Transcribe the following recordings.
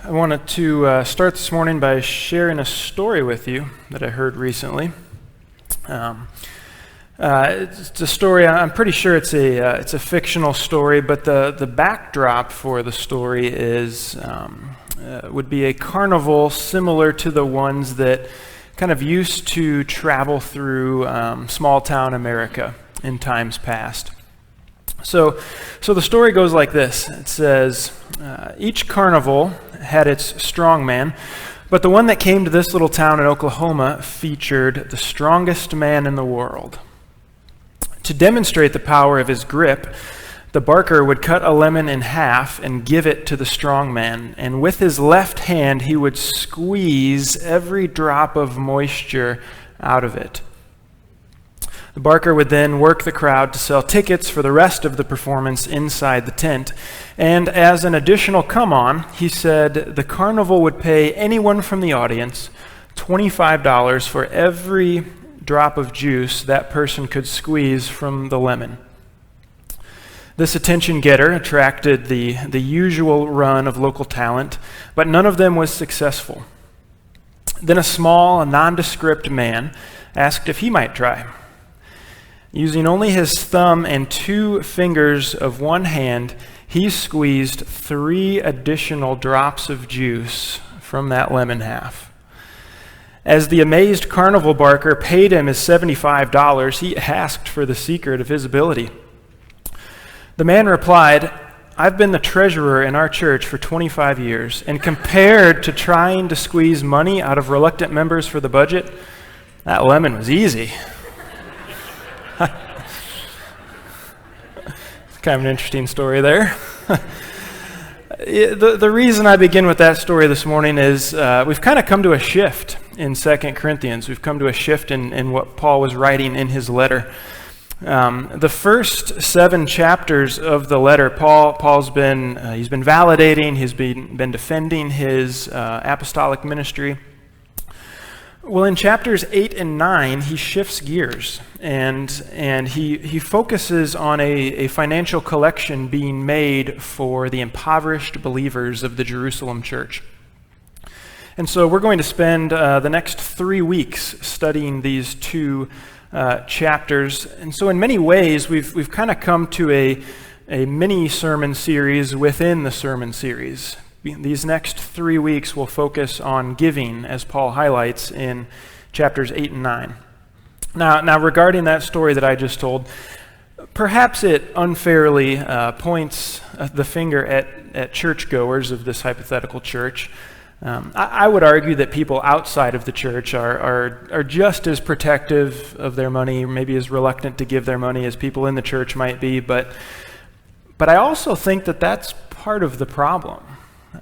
I wanted to start this morning by sharing a story with you that I heard recently. It's a story. I'm pretty sure it's a fictional story, but the backdrop for the story would be a carnival similar to the ones that kind of used to travel through small town America in times past. So the story goes like this. It says, each carnival had its strongman, but the one that came to this little town in Oklahoma featured the strongest man in the world. To demonstrate the power of his grip, the barker would cut a lemon in half and give it to the strong man, and with his left hand he would squeeze every drop of moisture out of it. The barker would then work the crowd to sell tickets for the rest of the performance inside the tent. And as an additional come-on, he said the carnival would pay anyone from the audience $25 for every drop of juice that person could squeeze from the lemon. This attention getter attracted the usual run of local talent, but none of them was successful. Then a small, nondescript man asked if he might try. Using only his thumb and 2 fingers of one hand, he squeezed 3 additional drops of juice from that lemon half. As the amazed carnival barker paid him his $75, he asked for the secret of his ability. The man replied, "I've been the treasurer in our church for 25 years, and compared to trying to squeeze money out of reluctant members for the budget, that lemon was easy." Kind of an interesting story there. The reason I begin with that story this morning is we've kind of come to a shift in 2 Corinthians. We've come to a shift in what Paul was writing in his letter. The first 7 chapters of the letter, Paul's been he's been validating, he's been defending his apostolic ministry. Well, in chapters 8 and 9, he shifts gears and he focuses on a financial collection being made for the impoverished believers of the Jerusalem church. And so we're going to spend the next 3 weeks studying these 2 chapters. And so in many ways, we've kind of come to a mini sermon series within the sermon series. These next 3 weeks will focus on giving, as Paul highlights in chapters 8 and 9. Now, regarding that story that I just told, perhaps it unfairly points the finger at churchgoers of this hypothetical church. I would argue that people outside of the church are just as protective of their money, maybe as reluctant to give their money as people in the church might be, but I also think that that's part of the problem.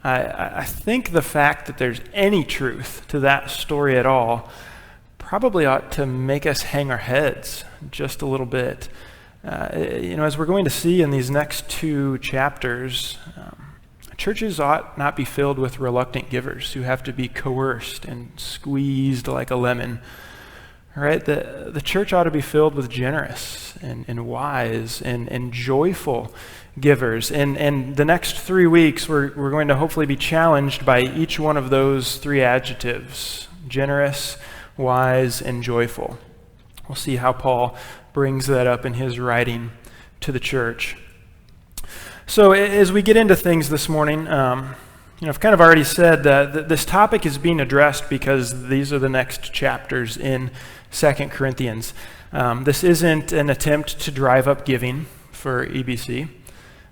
I think the fact that there's any truth to that story at all probably ought to make us hang our heads just a little bit. As we're going to see in these next 2 chapters, churches ought not be filled with reluctant givers who have to be coerced and squeezed like a lemon. Right? The church ought to be filled with generous and wise and joyful givers. And the next 3 weeks, we're going to hopefully be challenged by each one of those 3 adjectives: generous, wise, and joyful. We'll see how Paul brings that up in his writing to the church. So as we get into things this morning, I've kind of already said that this topic is being addressed because these are the next chapters in 2 Corinthians. This isn't an attempt to drive up giving for EBC.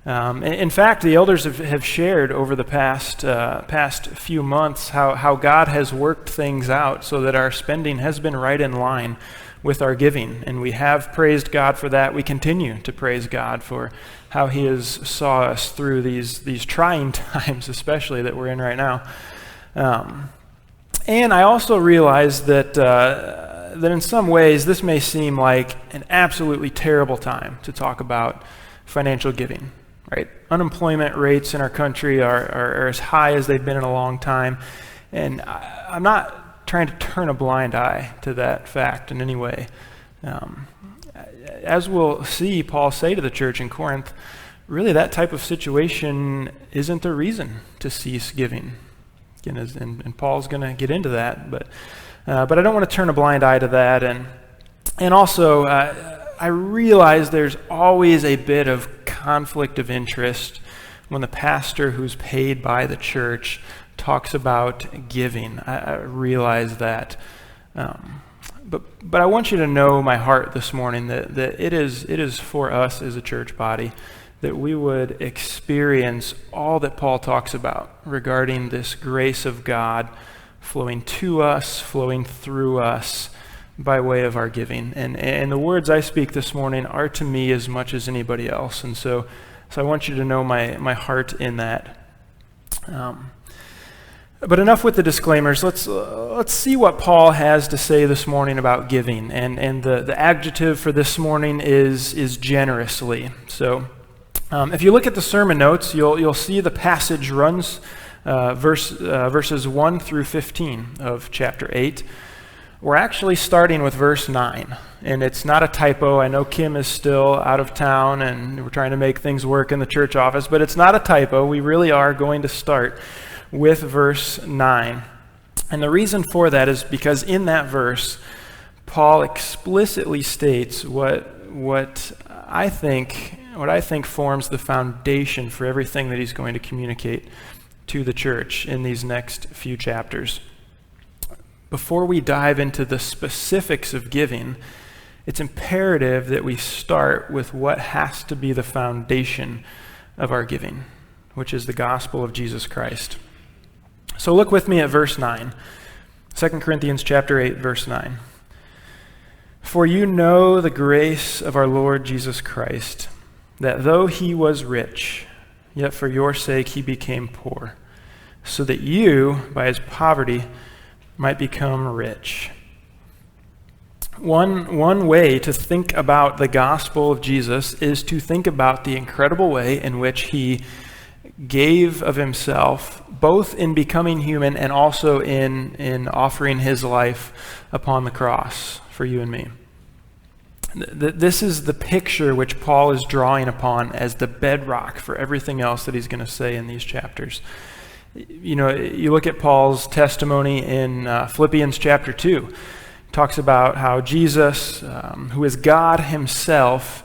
In fact, the elders have shared over the past few months how God has worked things out so that our spending has been right in line with our giving, and we have praised God for that. We continue to praise God for how He has saw us through these trying times, especially that we're in right now. And I also realize that in some ways this may seem like an absolutely terrible time to talk about financial giving. Right? Unemployment rates in our country are as high as they've been in a long time, and I'm not trying to turn a blind eye to that fact in any way. As we'll see Paul say to the church in Corinth, really that type of situation isn't the reason to cease giving. Again, and Paul's going to get into that, but I don't want to turn a blind eye to that. And also, I realize there's always a bit of conflict of interest when the pastor who's paid by the church talks about giving. I realize that. But I want you to know my heart this morning that it is for us as a church body that we would experience all that Paul talks about regarding this grace of God flowing to us, flowing through us by way of our giving. And the words I speak this morning are to me as much as anybody else. And so I want you to know my heart in that. But enough with the disclaimers. Let's see what Paul has to say this morning about giving. And the adjective for this morning is generously. So if you look at the sermon notes, you'll see the passage runs verses 1 through 15 of chapter 8. We're actually starting with verse 9, and it's not a typo. I know Kim is still out of town, and we're trying to make things work in the church office, but it's not a typo. We really are going to start with verse 9. And the reason for that is because in that verse, Paul explicitly states what I think forms the foundation for everything that he's going to communicate to the church in these next few chapters. Before we dive into the specifics of giving, it's imperative that we start with what has to be the foundation of our giving, which is the gospel of Jesus Christ. So look with me at verse 9, 2 Corinthians chapter 8, verse 9. For you know the grace of our Lord Jesus Christ, that though he was rich, yet for your sake he became poor, so that you, by his poverty, might become rich. One way to think about the gospel of Jesus is to think about the incredible way in which he gave of himself, both in becoming human and also in offering his life upon the cross for you and me. This is the picture which Paul is drawing upon as the bedrock for everything else that he's going to say in these chapters. You know, you look at Paul's testimony in Philippians chapter 2. It talks about how Jesus, who is God himself,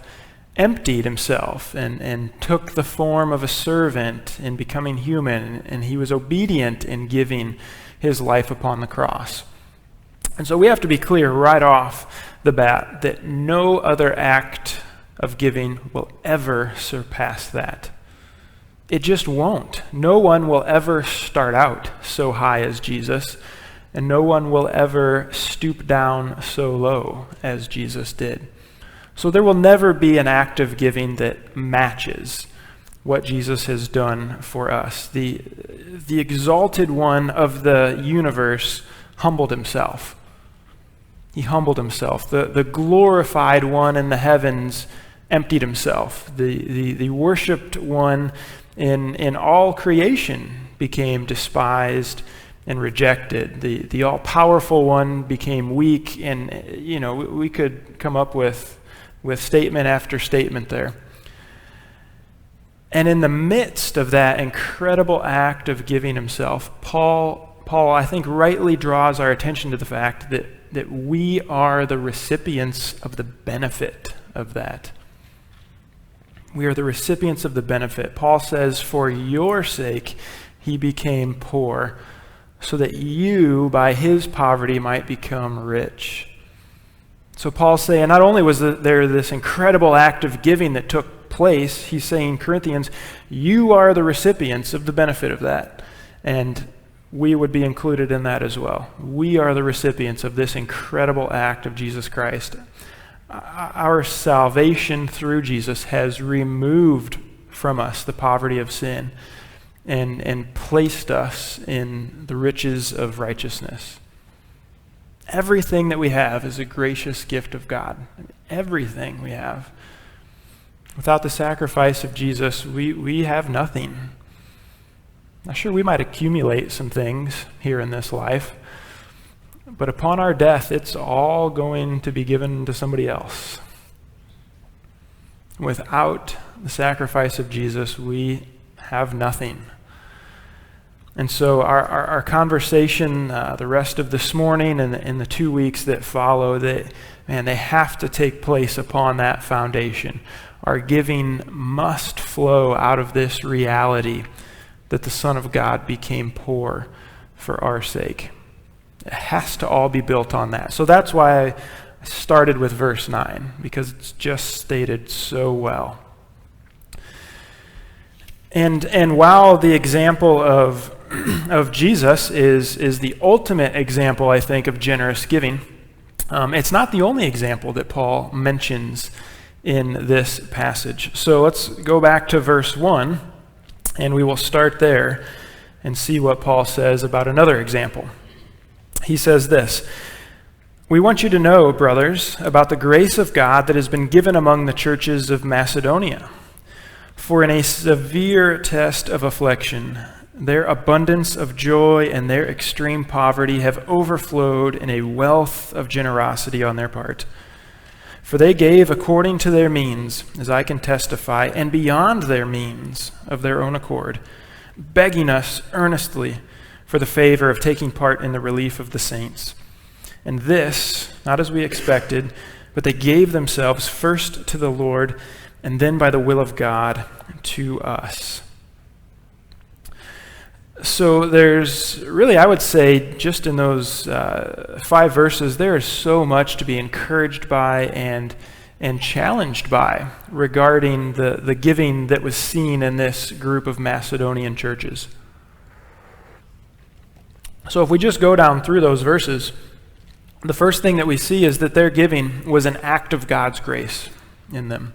emptied himself and took the form of a servant in becoming human, and he was obedient in giving his life upon the cross. And so we have to be clear right off the bat that no other act of giving will ever surpass that. It just won't. No one will ever start out so high as Jesus, and no one will ever stoop down so low as Jesus did. So there will never be an act of giving that matches what Jesus has done for us. The exalted one of the universe humbled himself. He humbled himself. The glorified one in the heavens emptied himself. The worshipped one in all creation became despised and rejected. The all-powerful one became weak, and we could come up with statement after statement there. And in the midst of that incredible act of giving himself, Paul, I think, rightly draws our attention to the fact that we are the recipients of the benefit of that. We are the recipients of the benefit. Paul says, for your sake he became poor, so that you, by his poverty, might become rich. So Paul's saying, not only was there this incredible act of giving that took place, he's saying, Corinthians, you are the recipients of the benefit of that. And we would be included in that as well. We are the recipients of this incredible act of Jesus Christ. Our salvation through Jesus has removed from us the poverty of sin and placed us in the riches of righteousness. Everything that we have is a gracious gift of God. Everything we have. Without the sacrifice of Jesus, we have nothing. Now, sure, we might accumulate some things here in this life, but upon our death, it's all going to be given to somebody else. Without the sacrifice of Jesus, we have nothing. And so our conversation, the rest of this morning and in the 2 weeks that follow, they have to take place upon that foundation. Our giving must flow out of this reality that the Son of God became poor for our sake. It has to all be built on that. So that's why I started with verse 9, because it's just stated so well. And while the example of Jesus is the ultimate example, I think, of generous giving, it's not the only example that Paul mentions in this passage. So let's go back to verse 1, and we will start there and see what Paul says about another example. He says this: "We want you to know, brothers, about the grace of God that has been given among the churches of Macedonia. For in a severe test of affliction, their abundance of joy and their extreme poverty have overflowed in a wealth of generosity on their part. For they gave according to their means, as I can testify, and beyond their means of their own accord, begging us earnestly for the favor of taking part in the relief of the saints. And this, not as we expected, but they gave themselves first to the Lord, and then by the will of God to us." So there's really, I would say, just in those 5 verses, there is so much to be encouraged by and challenged by regarding the giving that was seen in this group of Macedonian churches. So if we just go down through those verses, the first thing that we see is that their giving was an act of God's grace in them.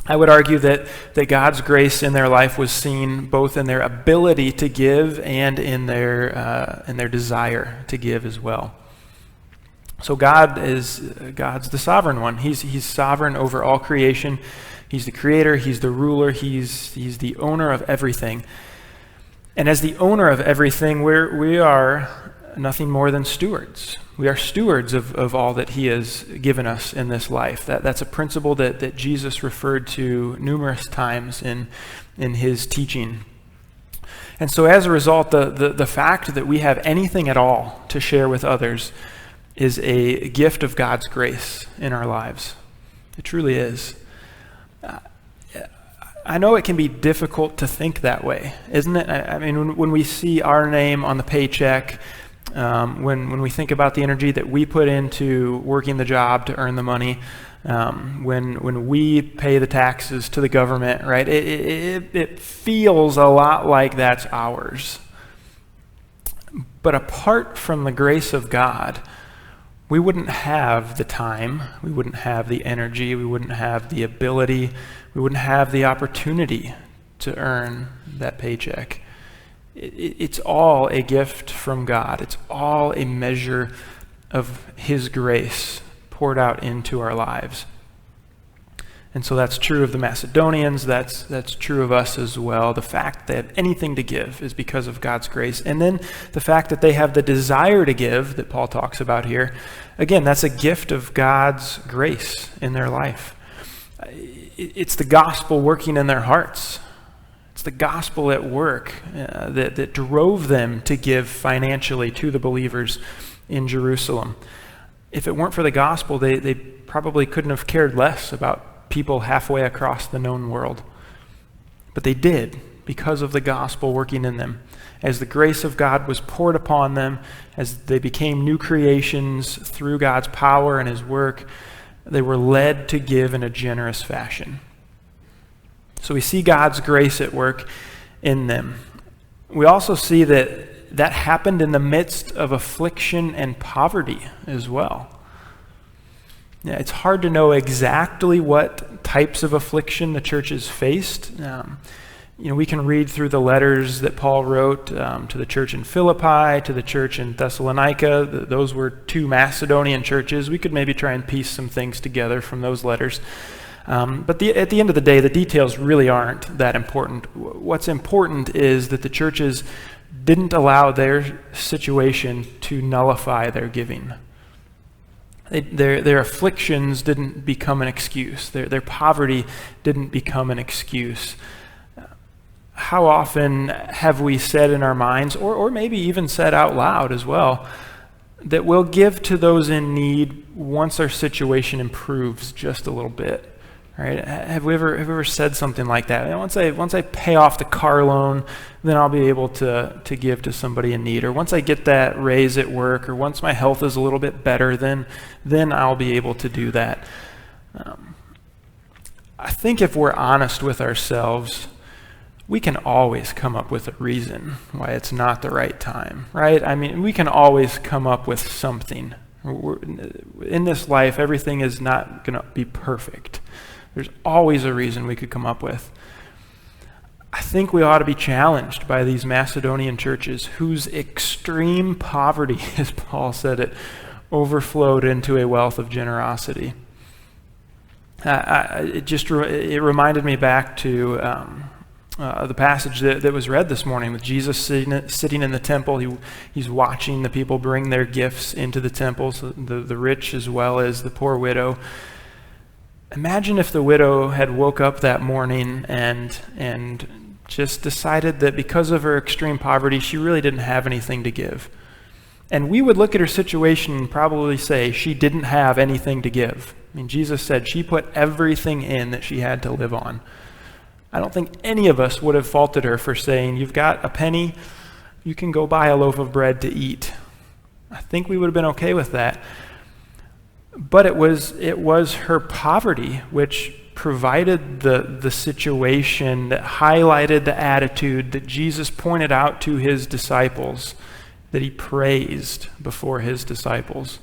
I would argue that God's grace in their life was seen both in their ability to give and in their desire to give as well. So God's the sovereign one. He's sovereign over all creation. He's the creator. He's the ruler. He's the owner of everything. And as the owner of everything, we are nothing more than stewards. We are stewards of all that he has given us in this life. That's a principle that Jesus referred to numerous times in his teaching. And so as a result, the fact that we have anything at all to share with others is a gift of God's grace in our lives. It truly is. I know it can be difficult to think that way, isn't it? I mean, when we see our name on the paycheck, when we think about the energy that we put into working the job to earn the money, when we pay the taxes to the government, right? It feels a lot like that's ours. But apart from the grace of God, we wouldn't have the time, we wouldn't have the energy, we wouldn't have the ability, we wouldn't have the opportunity to earn that paycheck. It's all a gift from God. It's all a measure of his grace poured out into our lives. And so that's true of the Macedonians. That's true of us as well. The fact they have anything to give is because of God's grace. And then the fact that they have the desire to give that Paul talks about here, again, that's a gift of God's grace in their life. It's the gospel working in their hearts. It's the gospel at work that drove them to give financially to the believers in Jerusalem. If it weren't for the gospel, they probably couldn't have cared less about people halfway across the known world. But they did, because of the gospel working in them. As the grace of God was poured upon them, as they became new creations through God's power and his work, they were led to give in a generous fashion. So we see God's grace at work in them. We also see that happened in the midst of affliction and poverty as well. Yeah, it's hard to know exactly what types of affliction the churches faced. We can read through the letters that Paul wrote to the church in Philippi, to the church in Thessalonica. Those were 2 Macedonian churches. We could maybe try and piece some things together from those letters. But at the end of the day, the details really aren't that important. What's important is that the churches didn't allow their situation to nullify their giving. Their afflictions didn't become an excuse. Their poverty didn't become an excuse. how often have we said in our minds, or maybe even said out loud as well, that we'll give to those in need once our situation improves just a little bit? Right? Have we ever said something like that? Once I pay off the car loan, then I'll be able to give to somebody in need. Or once I get that raise at work, or once my health is a little bit better, then I'll be able to do that. I think if we're honest with ourselves, we can always come up with a reason why it's not the right time, right? I mean, we can always come up with something. In this life, everything is not going to be perfect. There's always a reason we could come up with. I think we ought to be challenged by these Macedonian churches whose extreme poverty, as Paul said it, overflowed into a wealth of generosity. It reminded me back to the passage that was read this morning with Jesus sitting in the temple. He's watching the people bring their gifts into the temple, so the rich as well as the poor widow. Imagine if the widow had woke up that morning and just decided that because of her extreme poverty, she really didn't have anything to give. And we would look at her situation and probably say she didn't have anything to give. I mean, Jesus said she put everything in that she had to live on. I don't think any of us would have faulted her for saying, you've got a penny, you can go buy a loaf of bread to eat. I think we would have been okay with that. But it was her poverty which provided the situation that highlighted the attitude that Jesus pointed out to his disciples, that he praised before his disciples.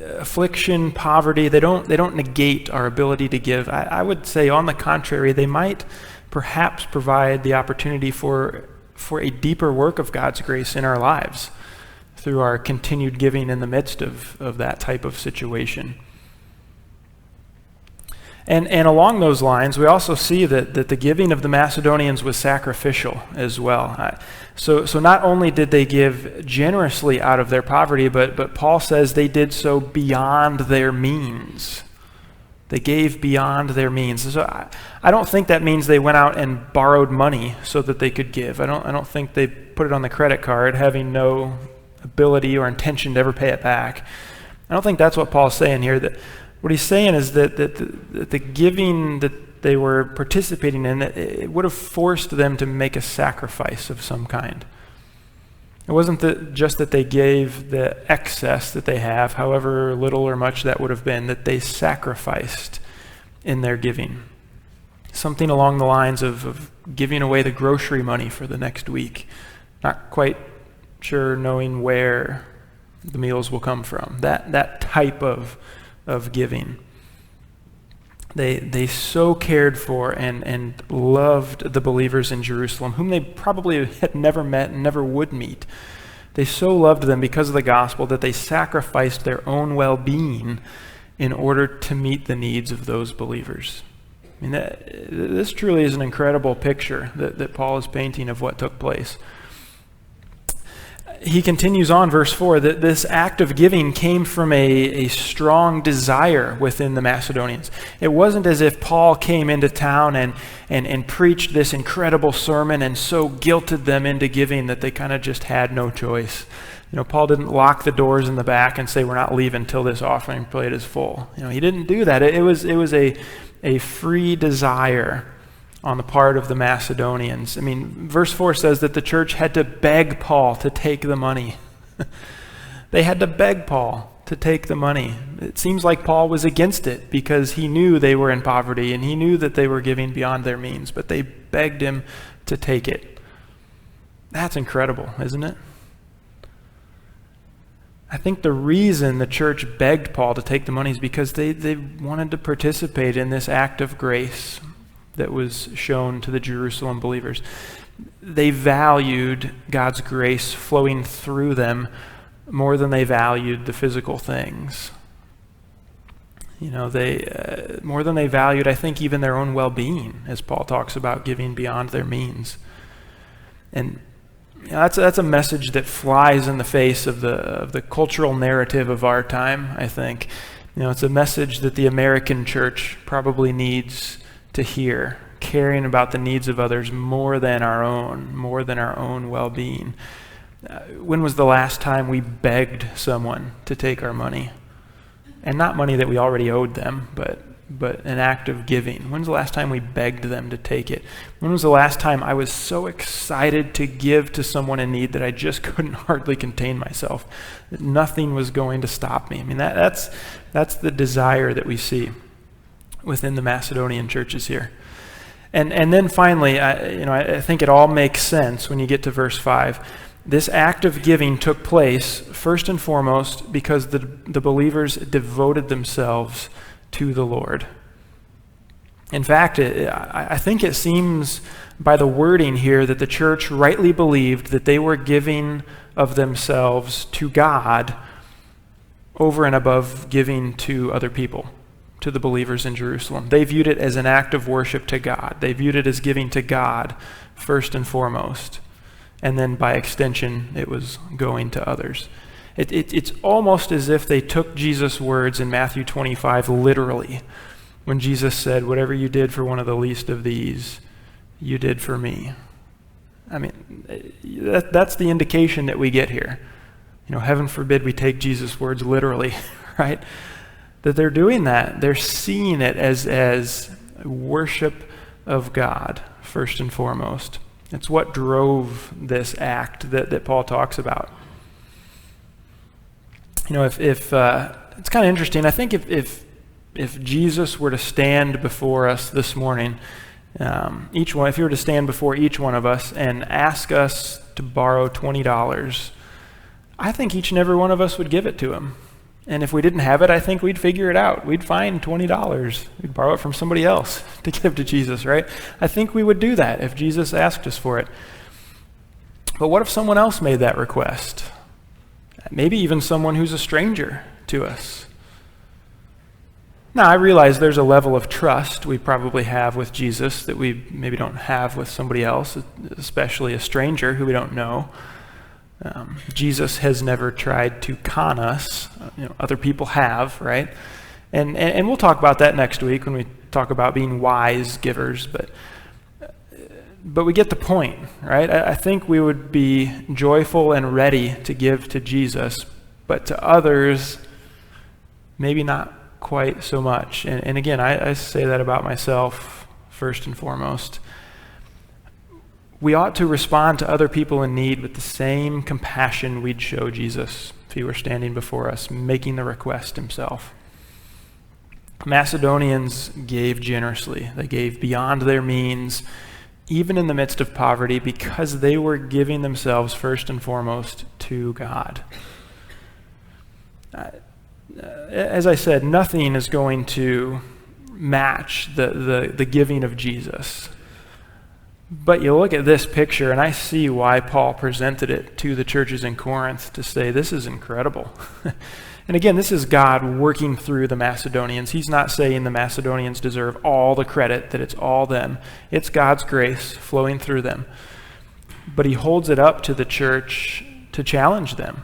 Affliction, poverty, they don't negate our ability to give. I would say, on the contrary, they might perhaps provide the opportunity for a deeper work of God's grace in our lives through our continued giving in the midst of that type of situation. And along those lines, we also see that the giving of the Macedonians was sacrificial as well. So not only did they give generously out of their poverty, but Paul says they did so beyond their means. They gave beyond their means. So I don't think that means they went out and borrowed money so that they could give. I don't think they put it on the credit card, having no ability or intention to ever pay it back. I don't think that's what Paul's saying here. That what he's saying is that the giving that they were participating in, it would have forced them to make a sacrifice of some kind. It wasn't just that they gave the excess that they have, however little or much that would have been, that they sacrificed in their giving. Something along the lines of giving away the grocery money for the next week, not quite sure knowing where the meals will come from. That type of giving. They so cared for and loved the believers in Jerusalem, whom they probably had never met and never would meet. They so loved them because of the gospel that they sacrificed their own well-being in order to meet the needs of those believers. I mean, this truly is an incredible picture that Paul is painting of what took place. He continues on, verse 4, that this act of giving came from a strong desire within the Macedonians. It wasn't as if Paul came into town and preached this incredible sermon and so guilted them into giving that they kind of just had no choice. You know, Paul didn't lock the doors in the back and say, we're not leaving till this offering plate is full. You know, he didn't do that. It was a free desire on the part of the Macedonians. I mean, verse 4 says that the church had to beg Paul to take the money. They had to beg Paul to take the money. It seems like Paul was against it because he knew they were in poverty and he knew that they were giving beyond their means, but they begged him to take it. That's incredible, isn't it? I think the reason the church begged Paul to take the money is because they wanted to participate in this act of grace that was shown to the Jerusalem believers. They valued God's grace flowing through them more than they valued the physical things. You know, they more than they valued, I think, even their own well-being, as Paul talks about giving beyond their means. And you know, that's a message that flies in the face of the cultural narrative of our time, I think. You know, it's a message that the American church probably needs to hear, caring about the needs of others more than our own well-being. When was the last time we begged someone to take our money? And not money that we already owed them, but an act of giving. When's the last time we begged them to take it? When was the last time I was so excited to give to someone in need that I just couldn't hardly contain myself? That nothing was going to stop me. I mean, that's the desire that we see within the Macedonian churches here. And then finally, I think it all makes sense when you get to verse 5. This act of giving took place first and foremost because the believers devoted themselves to the Lord. In fact, I think it seems by the wording here that the church rightly believed that they were giving of themselves to God over and above giving to other people, to the believers in Jerusalem. They viewed it as an act of worship to God. They viewed it as giving to God first and foremost. And then by extension, it was going to others. It's almost as if they took Jesus' words in Matthew 25 literally, when Jesus said, "Whatever you did for one of the least of these, you did for me." I mean, that's the indication that we get here. Heaven forbid we take Jesus' words literally, right? That they're doing that. They're seeing it as worship of God, first and foremost. It's what drove this act that Paul talks about. If it's kind of interesting. I think if Jesus were to stand before us this morning, if he were to stand before each one of us and ask us to borrow $20, I think each and every one of us would give it to him. And if we didn't have it, I think we'd figure it out. We'd find $20. We'd borrow it from somebody else to give to Jesus, right? I think we would do that if Jesus asked us for it. But what if someone else made that request? Maybe even someone who's a stranger to us. Now, I realize there's a level of trust we probably have with Jesus that we maybe don't have with somebody else, especially a stranger who we don't know. Jesus has never tried to con us. Other people have, right? And we'll talk about that next week when we talk about being wise givers. But we get the point, right? I think we would be joyful and ready to give to Jesus, but to others, maybe not quite so much. And again, I say that about myself first and foremost. We ought to respond to other people in need with the same compassion we'd show Jesus if he were standing before us, making the request himself. Macedonians gave generously. They gave beyond their means, even in the midst of poverty, because they were giving themselves first and foremost to God. As I said, nothing is going to match the giving of Jesus. But you look at this picture, and I see why Paul presented it to the churches in Corinth to say, this is incredible. And again, this is God working through the Macedonians. He's not saying the Macedonians deserve all the credit, that it's all them. It's God's grace flowing through them. But he holds it up to the church to challenge them.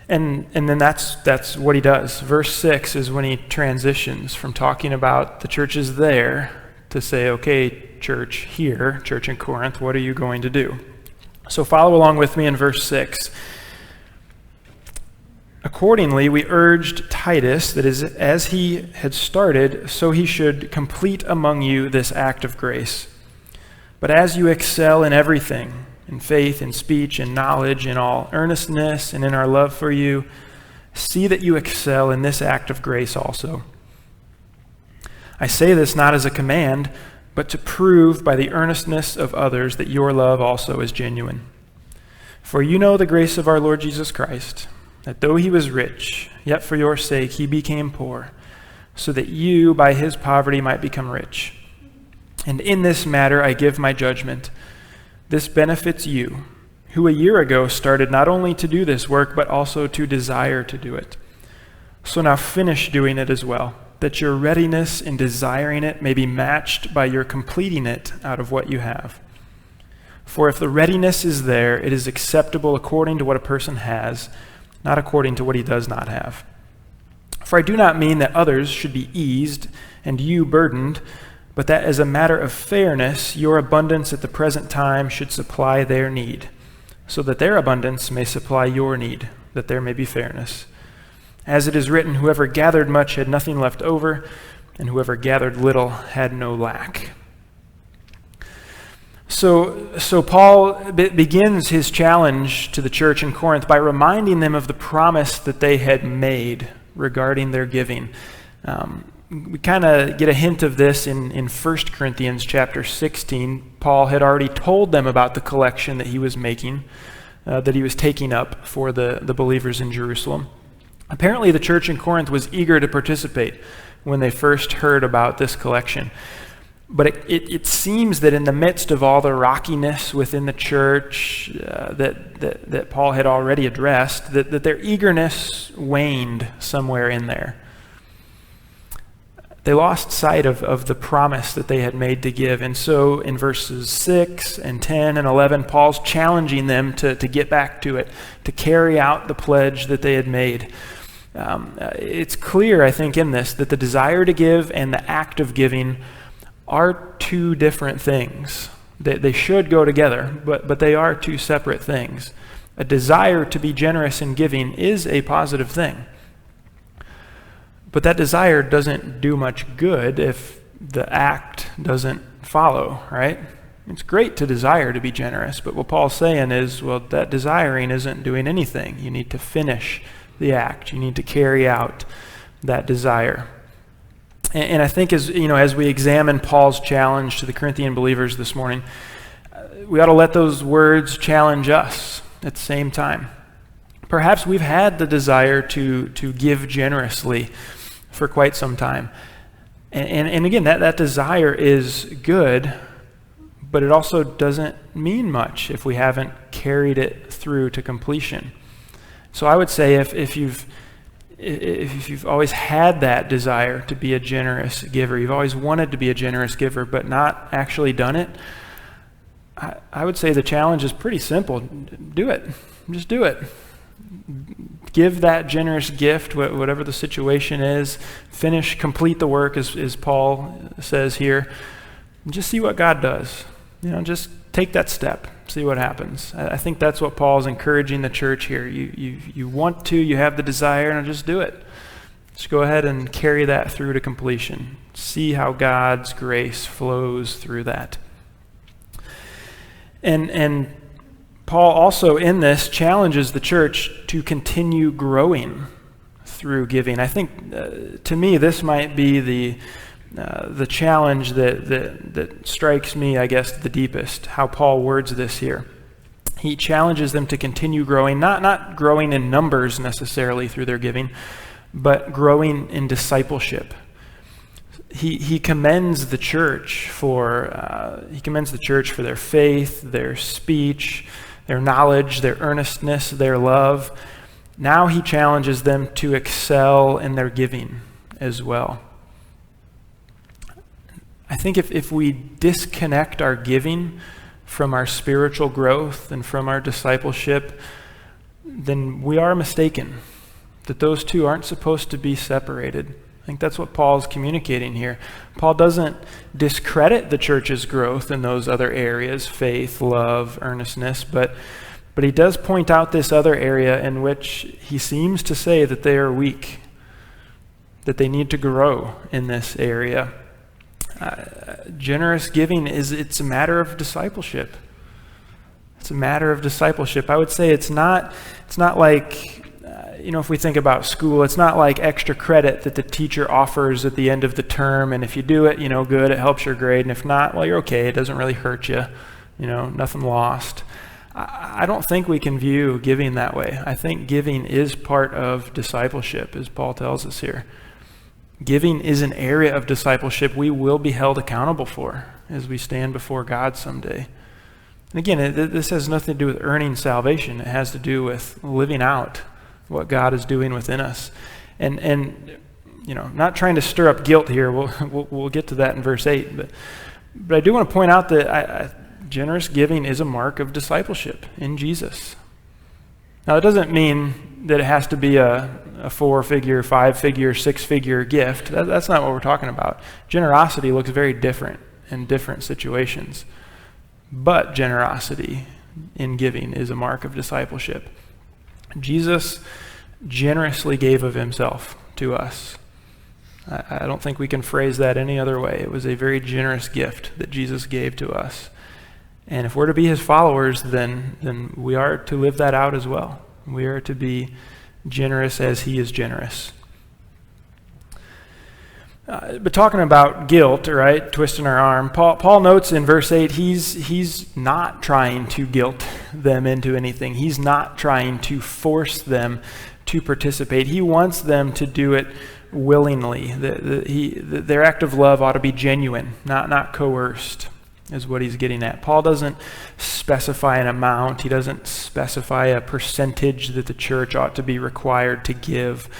And then that's what he does. Verse 6 is when he transitions from talking about the churches there to say, okay, church here, church in Corinth, what are you going to do? So follow along with me in verse 6. Accordingly, we urged Titus that as he had started, so he should complete among you this act of grace. But as you excel in everything, in faith, in speech, in knowledge, in all earnestness, and in our love for you, see that you excel in this act of grace also. I say this not as a command, but to prove by the earnestness of others that your love also is genuine. For you know the grace of our Lord Jesus Christ, that though he was rich, yet for your sake he became poor, so that you by his poverty might become rich. And in this matter I give my judgment. This benefits you, who a year ago started not only to do this work, but also to desire to do it. So now finish doing it as well, that your readiness in desiring it may be matched by your completing it out of what you have. For if the readiness is there, it is acceptable according to what a person has, not according to what he does not have. For I do not mean that others should be eased and you burdened, but that as a matter of fairness, your abundance at the present time should supply their need, so that their abundance may supply your need, that there may be fairness. As it is written, whoever gathered much had nothing left over, and whoever gathered little had no lack. So Paul begins his challenge to the church in Corinth by reminding them of the promise that they had made regarding their giving. We kind of get a hint of this in 1 Corinthians chapter 16. Paul had already told them about the collection that he was making, that he was taking up for the believers in Jerusalem. Apparently the church in Corinth was eager to participate when they first heard about this collection. But it seems that in the midst of all the rockiness within the church that Paul had already addressed, that their eagerness waned somewhere in there. They lost sight of the promise that they had made to give. And so in verses 6 and 10 and 11, Paul's challenging them to get back to it, to carry out the pledge that they had made. It's clear, I think, in this, that the desire to give and the act of giving are two different things. They should go together, but they are two separate things. A desire to be generous in giving is a positive thing. But that desire doesn't do much good if the act doesn't follow, right? It's great to desire to be generous, but what Paul's saying is, well, that desiring isn't doing anything. You need to finish the act. You need to carry out that desire. And I think as we examine Paul's challenge to the Corinthian believers this morning, we ought to let those words challenge us at the same time. Perhaps we've had the desire to give generously for quite some time. And again, that desire is good, but it also doesn't mean much if we haven't carried it through to completion. So I would say if you've always had that desire to be a generous giver, you've always wanted to be a generous giver, but not actually done it, I would say the challenge is pretty simple. Do it. Just do it. Give that generous gift, whatever the situation is. Complete the work, as Paul says here. And just see what God does. Just take that step. See what happens. I think that's what Paul's encouraging the church here. You want to, you have the desire, and just do it. Just go ahead and carry that through to completion. See how God's grace flows through that. And Paul also in this challenges the church to continue growing through giving. I think to me this might be the challenge that strikes me, I guess, the deepest, how Paul words this here. He challenges them to continue growing, not growing in numbers necessarily through their giving, but growing in discipleship. He commends the church for their faith, their speech, their knowledge, their earnestness, their love. Now he challenges them to excel in their giving as well. I think if we disconnect our giving from our spiritual growth and from our discipleship, then we are mistaken, that those two aren't supposed to be separated. I think that's what Paul's communicating here. Paul doesn't discredit the church's growth in those other areas, faith, love, earnestness, but he does point out this other area in which he seems to say that they are weak, that they need to grow in this area. Generous giving it's a matter of discipleship. It's a matter of discipleship. I would say it's not like, if we think about school, it's not like extra credit that the teacher offers at the end of the term, and if you do it, good, it helps your grade, and if not, well, you're okay, it doesn't really hurt you, nothing lost. I don't think we can view giving that way. I think giving is part of discipleship, as Paul tells us here. Giving is an area of discipleship we will be held accountable for as we stand before God someday. And again, this has nothing to do with earning salvation. It has to do with living out what God is doing within us. And not trying to stir up guilt here. We'll get to that in verse 8. But I do want to point out that generous giving is a mark of discipleship in Jesus. Now, it doesn't mean that it has to be a 4-figure, 5-figure, 6-figure gift. That's not what we're talking about. Generosity looks very different in different situations. But generosity in giving is a mark of discipleship. Jesus generously gave of himself to us. I don't think we can phrase that any other way. It was a very generous gift that Jesus gave to us. And if we're to be his followers, then we are to live that out as well. We are to be generous as he is generous. But talking about guilt, right, twisting our arm, Paul notes in verse 8, he's not trying to guilt them into anything. He's not trying to force them to participate. He wants them to do it willingly. Their act of love ought to be genuine, not coerced, is what he's getting at. Paul doesn't specify an amount. He doesn't specify a percentage that the church ought to be required to give.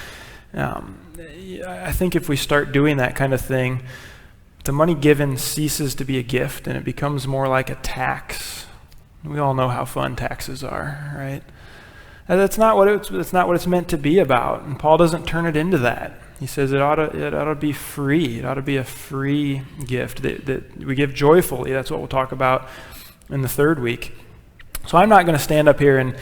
I think if we start doing that kind of thing, the money given ceases to be a gift and it becomes more like a tax. We all know how fun taxes are, right? And that's not what it's meant to be about. And Paul doesn't turn it into that. He says it ought to be free. It ought to be a free gift that we give joyfully. That's what we'll talk about in the third week. So I'm not going to stand up here and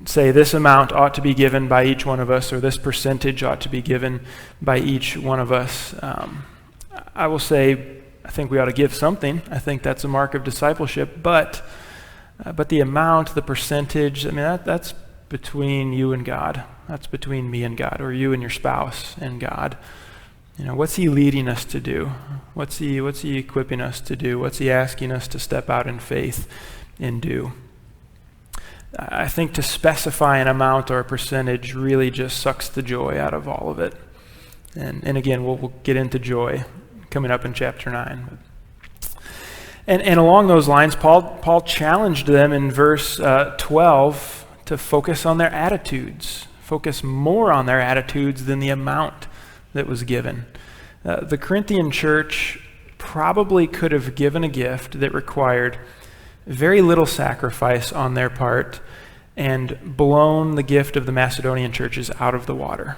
say this amount ought to be given by each one of us or this percentage ought to be given by each one of us. I will say I think we ought to give something. I think that's a mark of discipleship. But the amount, the percentage, I mean, that's between you and God. That's between me and God, or you and your spouse and God. You know, what's he leading us to do? What's he equipping us to do? What's he asking us to step out in faith and do? I think to specify an amount or a percentage really just sucks the joy out of all of it. And again, we'll get into joy coming up in chapter 9. And along those lines, Paul challenged them in verse 12 to focus on their attitudes, focus more on their attitudes than the amount that was given. The Corinthian church probably could have given a gift that required very little sacrifice on their part and blown the gift of the Macedonian churches out of the water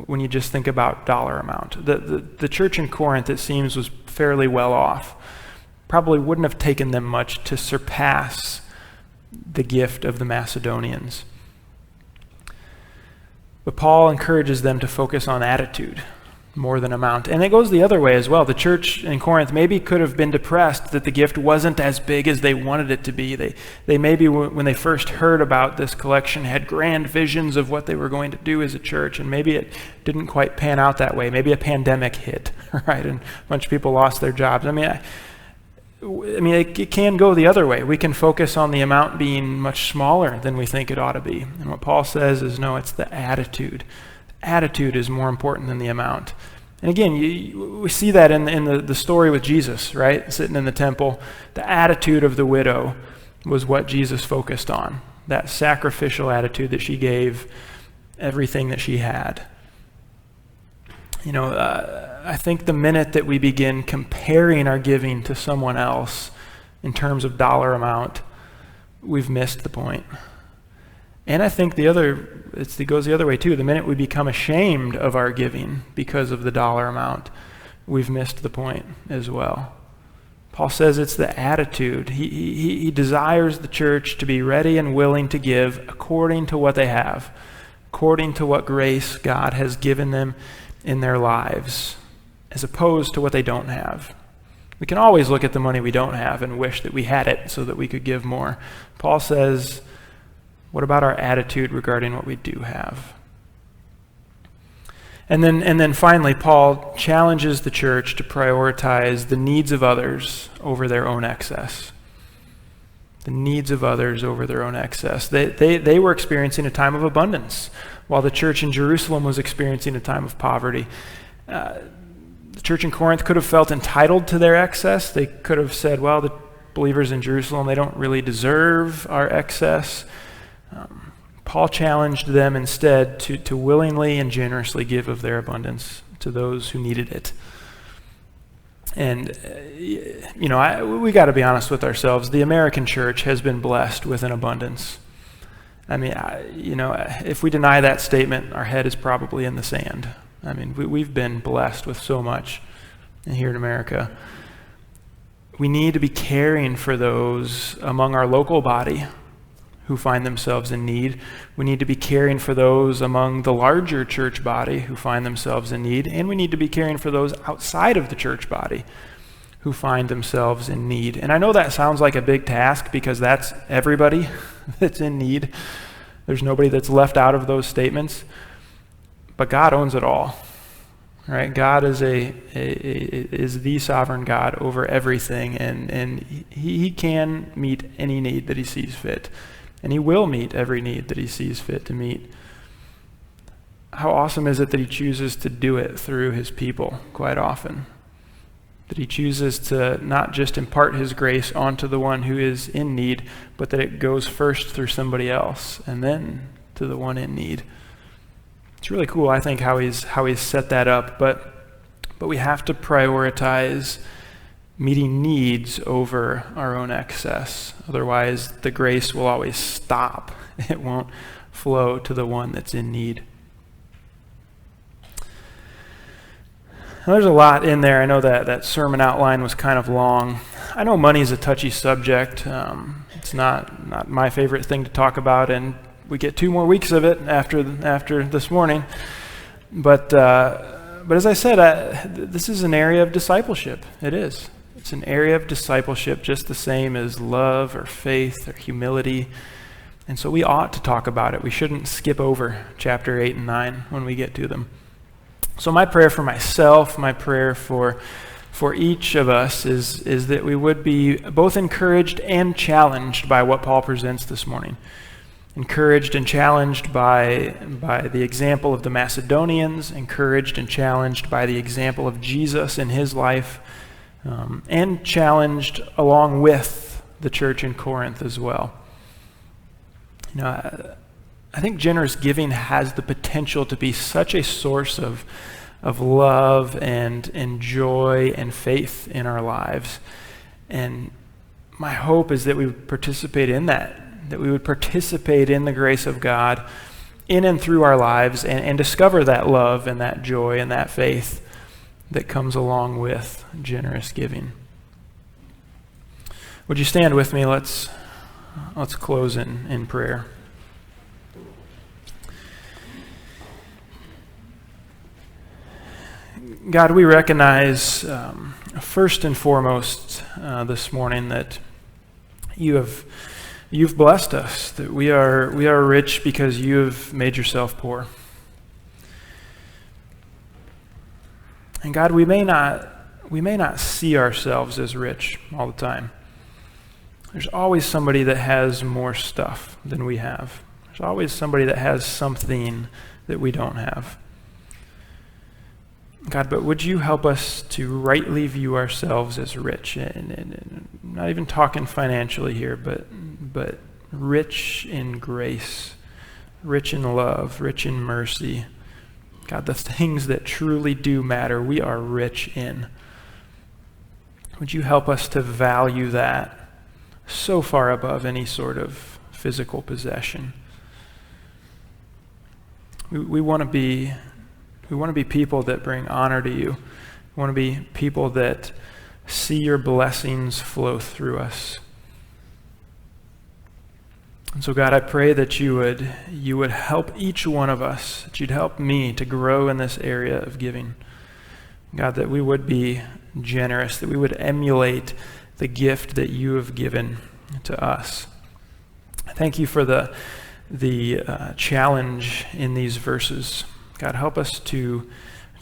when you just think about dollar amount. The church in Corinth, it seems, was fairly well off. Probably wouldn't have taken them much to surpass the gift of the Macedonians. But Paul encourages them to focus on attitude more than amount. And it goes the other way as well. The church in Corinth maybe could have been depressed that the gift wasn't as big as they wanted it to be. They maybe, when they first heard about this collection, had grand visions of what they were going to do as a church, and maybe it didn't quite pan out that way. Maybe a pandemic hit, right, and a bunch of people lost their jobs. I mean, it can go the other way. We can focus on the amount being much smaller than we think it ought to be. And what Paul says is, no, it's the attitude. Attitude is more important than the amount. And again, we see that in the story with Jesus, right? Sitting in the temple. The attitude of the widow was what Jesus focused on. That sacrificial attitude that she gave everything that she had. You know, I think the minute that we begin comparing our giving to someone else in terms of dollar amount, we've missed the point. And I think it goes the other way too. The minute we become ashamed of our giving because of the dollar amount, we've missed the point as well. Paul says it's the attitude. He desires the church to be ready and willing to give according to what they have, according to what grace God has given them in their lives, as opposed to what they don't have. We can always look at the money we don't have and wish that we had it so that we could give more. Paul says, what about our attitude regarding what we do have? And then finally, Paul challenges the church to prioritize the needs of others over their own excess. The needs of others over their own excess. They were experiencing a time of abundance, while the church in Jerusalem was experiencing a time of poverty. The church in Corinth could have felt entitled to their excess. They could have said, well, the believers in Jerusalem, they don't really deserve our excess. Paul challenged them instead to willingly and generously give of their abundance to those who needed it. And, we got to be honest with ourselves. The American church has been blessed with an abundance. I mean, if we deny that statement, our head is probably in the sand. I mean, we've been blessed with so much here in America. We need to be caring for those among our local body who find themselves in need. We need to be caring for those among the larger church body who find themselves in need. And we need to be caring for those outside of the church body who find themselves in need. And I know that sounds like a big task because that's everybody that's in need. There's nobody that's left out of those statements. But God owns it all. Right? God is is the sovereign God over everything, and he can meet any need that he sees fit. And he will meet every need that he sees fit to meet. How awesome is it that he chooses to do it through his people quite often? That he chooses to not just impart his grace onto the one who is in need, but that it goes first through somebody else and then to the one in need. It's really cool, I think, how he's set that up, but we have to prioritize meeting needs over our own excess. Otherwise, the grace will always stop. It won't flow to the one that's in need. Now, there's a lot in there. I know that sermon outline was kind of long. I know money's a touchy subject. It's not my favorite thing to talk about, and we get 2 more weeks of it after this morning. But as I said, this is an area of discipleship. It is. It's an area of discipleship just the same as love or faith or humility. And so we ought to talk about it. We shouldn't skip over chapter 8 and 9 when we get to them. So my prayer for myself, my prayer for each of us is that we would be both encouraged and challenged by what Paul presents this morning. Encouraged and challenged by the example of the Macedonians, encouraged and challenged by the example of Jesus in his life, and challenged along with the church in Corinth as well. I think generous giving has the potential to be such a source of love and joy and faith in our lives. And my hope is that we would participate in that we would participate in the grace of God in and through our lives and discover that love and that joy and that faith that comes along with generous giving. Would you stand with me? Let's close in prayer. God, we recognize first and foremost this morning that You've blessed us, that we are rich because you have made yourself poor. And God, we may not see ourselves as rich all the time. There's always somebody that has more stuff than we have. There's always somebody that has something that we don't have. God, but would you help us to rightly view ourselves as rich? And not even talking financially here, but rich in grace, rich in love, rich in mercy. God, the things that truly do matter, we are rich in. Would you help us to value that so far above any sort of physical possession? We want to be people that bring honor to you. We want to be people that see your blessings flow through us. And so God, I pray that you would help each one of us, that you'd help me to grow in this area of giving. God, that we would be generous, that we would emulate the gift that you have given to us. Thank you for the challenge in these verses. God, help us to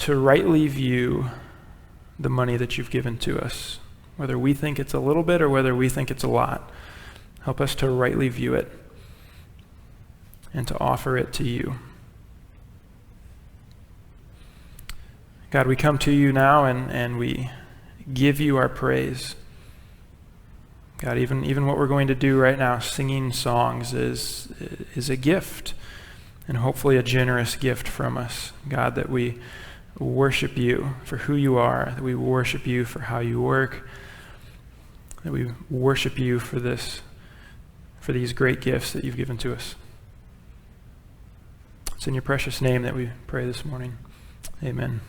rightly view the money that you've given to us, whether we think it's a little bit or whether we think it's a lot. Help us to rightly view it and to offer it to you. God, we come to you now and we give you our praise. God, even what we're going to do right now, singing songs, is a gift, and hopefully a generous gift from us. God, that we worship you for who you are, that we worship you for how you work, that we worship you for these great gifts that you've given to us. It's in your precious name that we pray this morning. Amen.